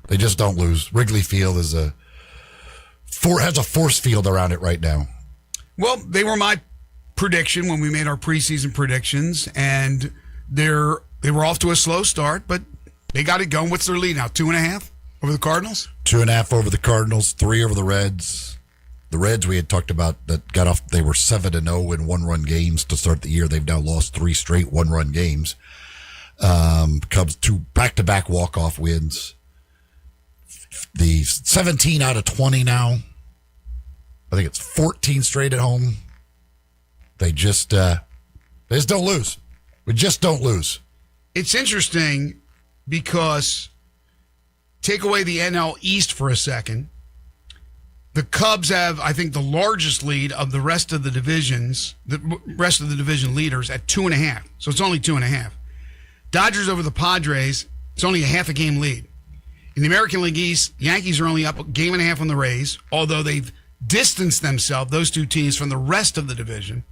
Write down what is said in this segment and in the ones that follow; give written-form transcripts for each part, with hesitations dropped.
They just don't lose. Wrigley Field has a force field around it right now. Well, they were my prediction when we made our preseason predictions, and they were off to a slow start, but they got it going. What's their lead now? 2.5 over the Cardinals? 2.5 over the Cardinals, 3 over the Reds. The Reds we had talked about that got off. They were 7-0 in one-run games to start the year. They've now lost 3 straight one-run games. Cubs 2 back-to-back walk-off wins. The 17 out of 20 now. I think it's 14 straight at home. They just don't lose. We just don't lose. It's interesting because take away the NL East for a second. The Cubs have, I think, the largest lead of the rest of the divisions, the rest of the division leaders at 2.5. So it's only 2.5. Dodgers over the Padres, it's only a half a game lead. In the American League East, Yankees are only up a game and a half on the Rays, although they've distanced themselves, those two teams, from the rest of the division.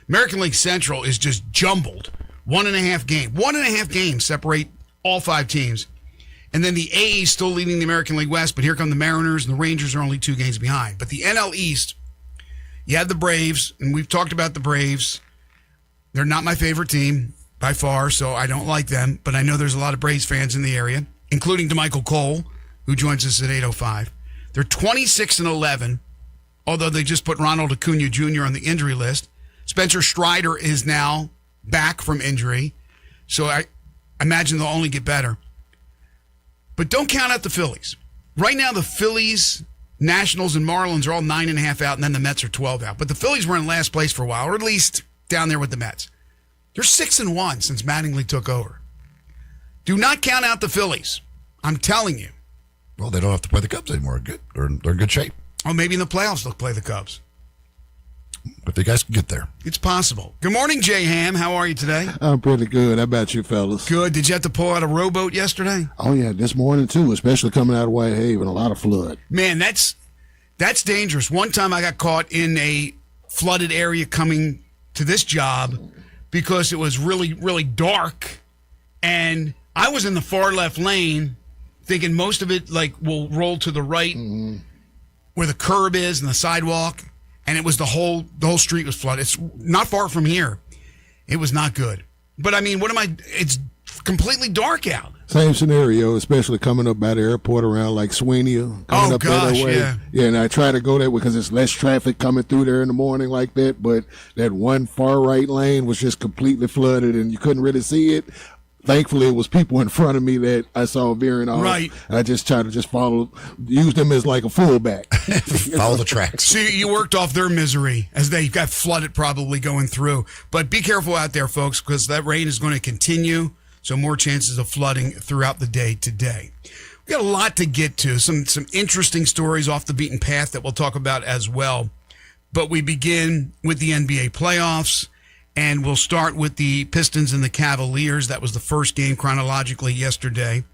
American League Central is just jumbled. 1.5 game. 1.5 games separate all 5 teams. And then the A's still leading the American League West, but here come the Mariners, and the Rangers are only 2 games behind. But the NL East, you have the Braves, and we've talked about the Braves. They're not my favorite team by far, so I don't like them. But I know there's a lot of Braves fans in the area, including DeMichael Cole, who joins us at 8:05. They're 26-11, although they just put Ronald Acuna Jr. on the injury list. Spencer Strider is now back from injury, so I imagine they'll only get better. But don't count out the Phillies. Right now, the Phillies, Nationals, and Marlins are all 9.5 out, and then the Mets are 12 out. But the Phillies were in last place for a while, or at least down there with the Mets. They're 6-1 since Mattingly took over. Do not count out the Phillies. I'm telling you. Well, they don't have to play the Cubs anymore. Good. They're in good shape. Oh, maybe in the playoffs they'll play the Cubs. If the guys can get there. It's possible. Good morning, Jay Ham. How are you today? I'm pretty good. How about you, fellas? Good. Did you have to pull out a rowboat yesterday? Oh, yeah, this morning, too, especially coming out of Whitehaven. A lot of flood. Man, that's dangerous. One time I got caught in a flooded area coming to this job because it was really, really dark. And I was in the far left lane thinking most of it will roll to the right where the curb is and the sidewalk. And it was the whole street was flooded. It's not far from here. It was not good. But I mean, it's completely dark out. Same scenario, especially coming up by the airport around like Sweeney. Coming up that way. Yeah, and I try to go that way because there's less traffic coming through there in the morning like that. But that one far right lane was just completely flooded and you couldn't really see it. Thankfully, it was people in front of me that I saw veering off. Right. And I just tried to use them as like a fullback. Follow the tracks. So you worked off their misery as they got flooded probably going through. But be careful out there, folks, because that rain is going to continue. So more chances of flooding throughout the day today. We got a lot to get to. Some interesting stories off the beaten path that we'll talk about as well. But we begin with the NBA playoffs. And we'll start with the Pistons and the Cavaliers. That was the first game chronologically yesterday.